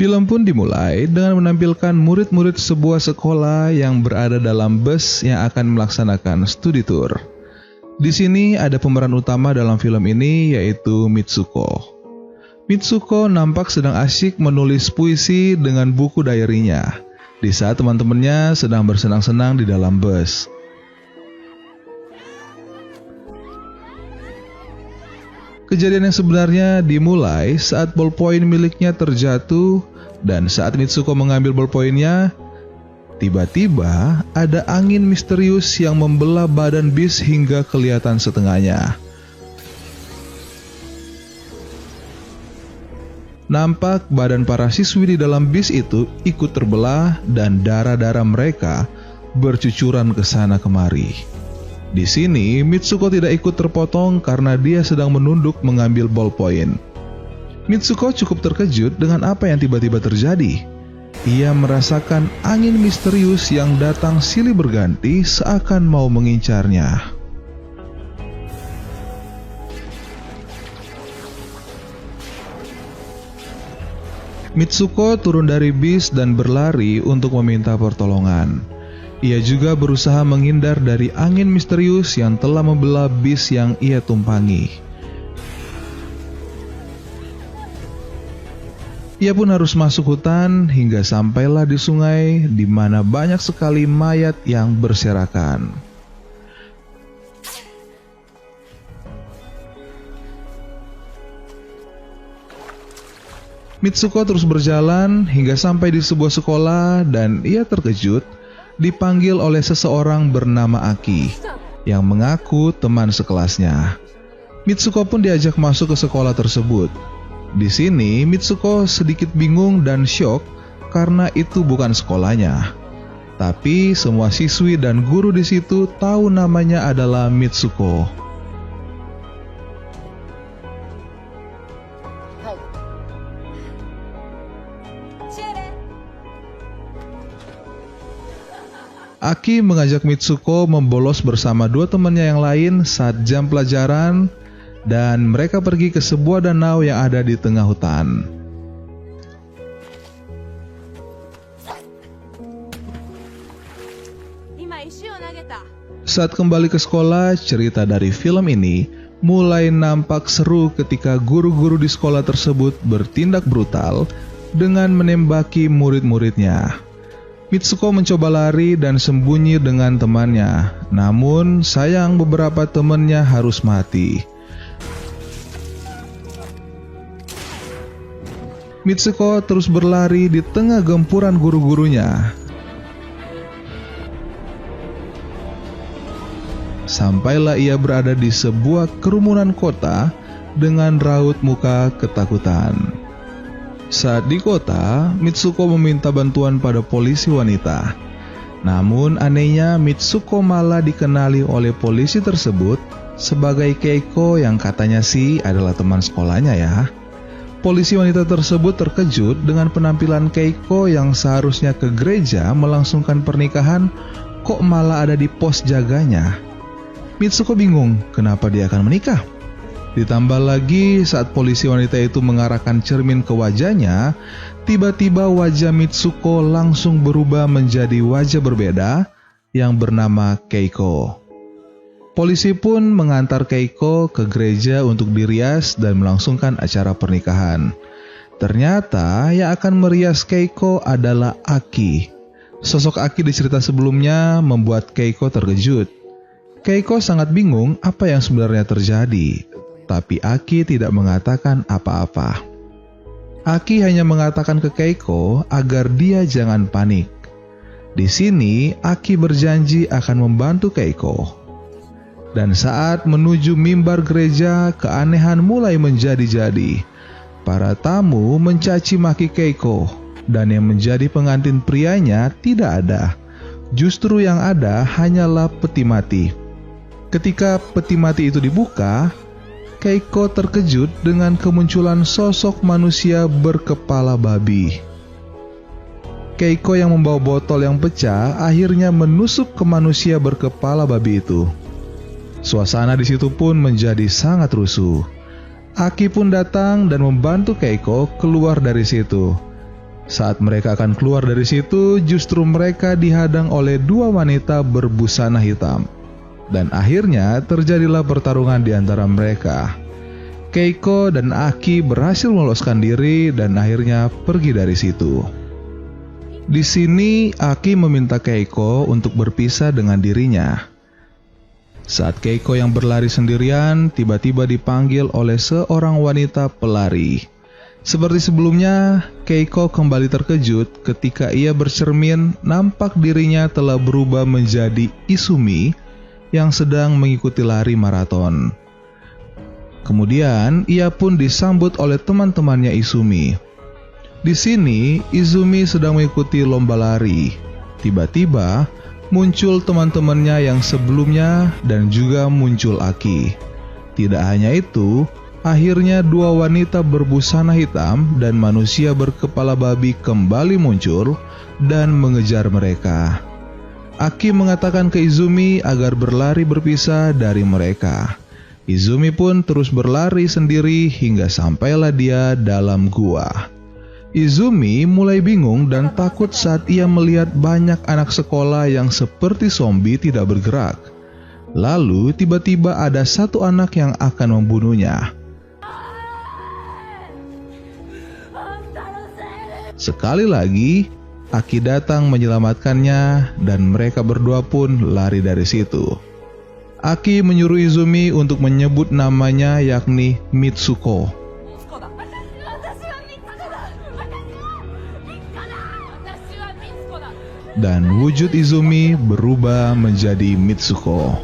Film pun dimulai dengan menampilkan murid-murid sebuah sekolah yang berada dalam bus yang akan melaksanakan studi tour. Di sini ada pemeran utama dalam film ini, yaitu Mitsuko. Mitsuko nampak sedang asyik menulis puisi dengan buku diary-nya di saat teman-temannya sedang bersenang-senang di dalam bus. Kejadian yang sebenarnya dimulai saat ballpoint miliknya terjatuh dan saat Mitsuko mengambil ballpointnya, tiba-tiba ada angin misterius yang membelah badan bis hingga kelihatan setengahnya. Nampak badan para siswi di dalam bis itu ikut terbelah dan darah-darah mereka bercucuran ke sana kemari. Di sini, Mitsuko tidak ikut terpotong karena dia sedang menunduk mengambil ballpoint. Mitsuko cukup terkejut dengan apa yang tiba-tiba terjadi. Ia merasakan angin misterius yang datang silih berganti seakan mau mengincarnya. Mitsuko turun dari bis dan berlari untuk meminta pertolongan. Ia juga berusaha menghindar dari angin misterius yang telah membelah bis yang ia tumpangi. Ia pun harus masuk hutan hingga sampailah di sungai di mana banyak sekali mayat yang berserakan. Mitsuko terus berjalan hingga sampai di sebuah sekolah dan ia terkejut dipanggil oleh seseorang bernama Aki yang mengaku teman sekelasnya. Mitsuko pun diajak masuk ke sekolah tersebut. Di sini Mitsuko sedikit bingung dan syok karena itu bukan sekolahnya. Tapi semua siswi dan guru di situ tahu namanya adalah Mitsuko. Aki mengajak Mitsuko membolos bersama dua temannya yang lain saat jam pelajaran dan mereka pergi ke sebuah danau yang ada di tengah hutan. Saat kembali ke sekolah, cerita dari film ini mulai nampak seru ketika guru-guru di sekolah tersebut bertindak brutal dengan menembaki murid-muridnya. Mitsuko mencoba lari dan sembunyi dengan temannya, namun sayang beberapa temannya harus mati. Mitsuko terus berlari di tengah gempuran guru-gurunya. Sampailah ia berada di sebuah kerumunan kota dengan raut muka ketakutan. Saat di kota, Mitsuko meminta bantuan pada polisi wanita. Namun anehnya Mitsuko malah dikenali oleh polisi tersebut sebagai Keiko yang katanya sih adalah teman sekolahnya ya. Polisi wanita tersebut terkejut dengan penampilan Keiko yang seharusnya ke gereja melangsungkan pernikahan kok malah ada di pos jaganya. Mitsuko bingung kenapa dia akan menikah. Ditambah lagi saat polisi wanita itu mengarahkan cermin ke wajahnya, tiba-tiba wajah Mitsuko langsung berubah menjadi wajah berbeda yang bernama Keiko. Polisi pun mengantar Keiko ke gereja untuk dirias dan melangsungkan acara pernikahan. Ternyata yang akan merias Keiko adalah Aki. Sosok Aki di cerita sebelumnya membuat Keiko terkejut. Keiko sangat bingung apa yang sebenarnya terjadi. Tapi Aki tidak mengatakan apa-apa. Aki hanya mengatakan ke Keiko agar dia jangan panik. Di sini Aki berjanji akan membantu Keiko. Dan saat menuju mimbar gereja, keanehan mulai menjadi-jadi. Para tamu mencaci maki Keiko, dan yang menjadi pengantin prianya tidak ada. Justru yang ada hanyalah peti mati. Ketika peti mati itu dibuka, Keiko terkejut dengan kemunculan sosok manusia berkepala babi. Keiko yang membawa botol yang pecah akhirnya menusuk ke manusia berkepala babi itu. Suasana di situ pun menjadi sangat rusuh. Aki pun datang dan membantu Keiko keluar dari situ. Saat mereka akan keluar dari situ, justru mereka dihadang oleh dua wanita berbusana hitam. Dan akhirnya terjadilah pertarungan di antara mereka. Keiko dan Aki berhasil meloloskan diri dan akhirnya pergi dari situ. Di sini Aki meminta Keiko untuk berpisah dengan dirinya. Saat Keiko yang berlari sendirian tiba-tiba dipanggil oleh seorang wanita pelari. Seperti sebelumnya, Keiko kembali terkejut ketika ia bercermin nampak dirinya telah berubah menjadi Izumi yang sedang mengikuti lari maraton. Kemudian ia pun disambut oleh teman-temannya Izumi. Di sini Izumi sedang mengikuti lomba lari. Tiba-tiba muncul teman-temannya yang sebelumnya dan juga muncul Aki. Tidak hanya itu, akhirnya dua wanita berbusana hitam dan manusia berkepala babi kembali muncul dan mengejar mereka. Aki mengatakan ke Izumi agar berlari berpisah dari mereka. Izumi pun terus berlari sendiri hingga sampailah dia dalam gua. Izumi mulai bingung dan takut saat ia melihat banyak anak sekolah yang seperti zombie tidak bergerak. Lalu tiba-tiba ada satu anak yang akan membunuhnya. Sekali lagi, Aki datang menyelamatkannya dan mereka berdua pun lari dari situ. Aki menyuruh Izumi untuk menyebut namanya yakni Mitsuko. Dan wujud Izumi berubah menjadi Mitsuko.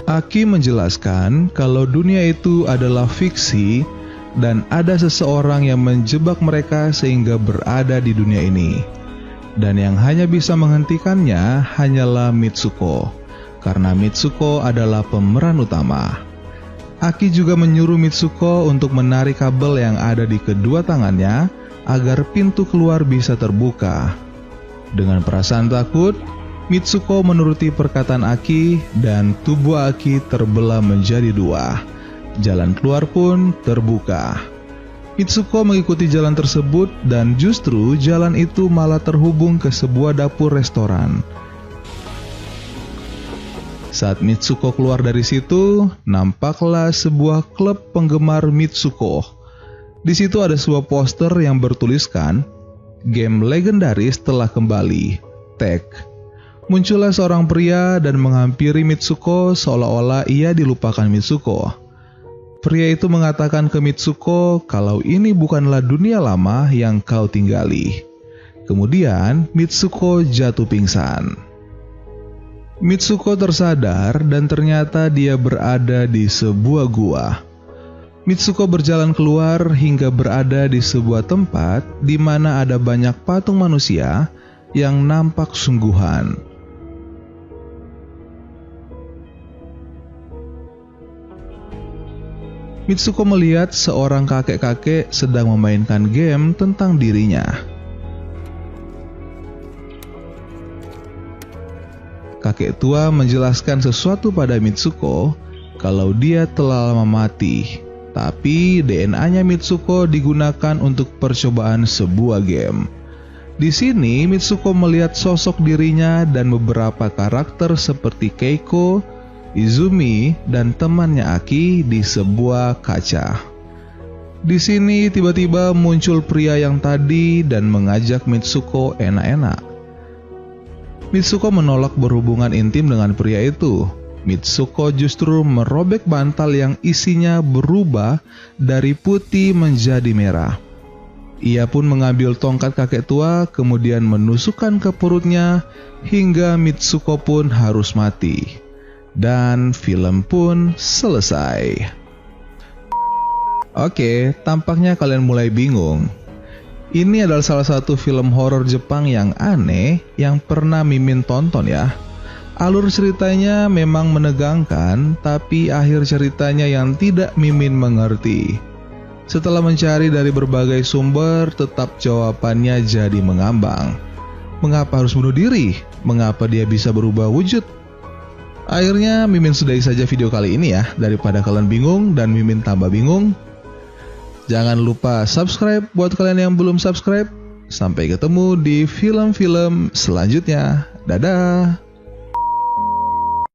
Aki menjelaskan kalau dunia itu adalah fiksi dan ada seseorang yang menjebak mereka sehingga berada di dunia ini. Dan yang hanya bisa menghentikannya hanyalah Mitsuko, karena Mitsuko adalah pemeran utama. Aki juga menyuruh Mitsuko untuk menarik kabel yang ada di kedua tangannya agar pintu keluar bisa terbuka. Dengan perasaan takut, Mitsuko menuruti perkataan Aki dan tubuh Aki terbelah menjadi dua. Jalan keluar pun terbuka. Mitsuko mengikuti jalan tersebut dan justru jalan itu malah terhubung ke sebuah dapur restoran. Saat Mitsuko keluar dari situ, nampaklah sebuah klub penggemar Mitsuko. Di situ ada sebuah poster yang bertuliskan, "Game legendaris telah kembali, tag." Muncullah seorang pria dan menghampiri Mitsuko seolah-olah ia dilupakan Mitsuko. Pria itu mengatakan ke Mitsuko kalau ini bukanlah dunia lama yang kau tinggali. Kemudian Mitsuko jatuh pingsan. Mitsuko tersadar dan ternyata dia berada di sebuah gua. Mitsuko berjalan keluar hingga berada di sebuah tempat di mana ada banyak patung manusia yang nampak sungguhan. Mitsuko melihat seorang kakek-kakek sedang memainkan game tentang dirinya. Kakek tua menjelaskan sesuatu pada Mitsuko kalau dia telah lama mati, tapi DNA-nya Mitsuko digunakan untuk percobaan sebuah game. Di sini Mitsuko melihat sosok dirinya dan beberapa karakter seperti Keiko, Izumi, dan temannya Aki di sebuah kaca. Di sini tiba-tiba muncul pria yang tadi dan mengajak Mitsuko enak-enak. Mitsuko menolak berhubungan intim dengan pria itu. Mitsuko justru merobek bantal yang isinya berubah dari putih menjadi merah. Ia pun mengambil tongkat kakek tua kemudian menusukkan ke perutnya hingga Mitsuko pun harus mati. Dan film pun selesai. Oke, tampaknya kalian mulai bingung. Ini adalah salah satu film horor Jepang yang aneh yang pernah Mimin tonton ya. Alur ceritanya memang menegangkan, tapi akhir ceritanya yang tidak Mimin mengerti. Setelah mencari dari berbagai sumber, tetap jawabannya jadi mengambang. Mengapa harus bunuh diri? Mengapa dia bisa berubah wujud? Akhirnya Mimin sudahi saja video kali ini ya, daripada kalian bingung dan Mimin tambah bingung. Jangan lupa subscribe buat kalian yang belum subscribe. Sampai ketemu di film-film selanjutnya. Dadah!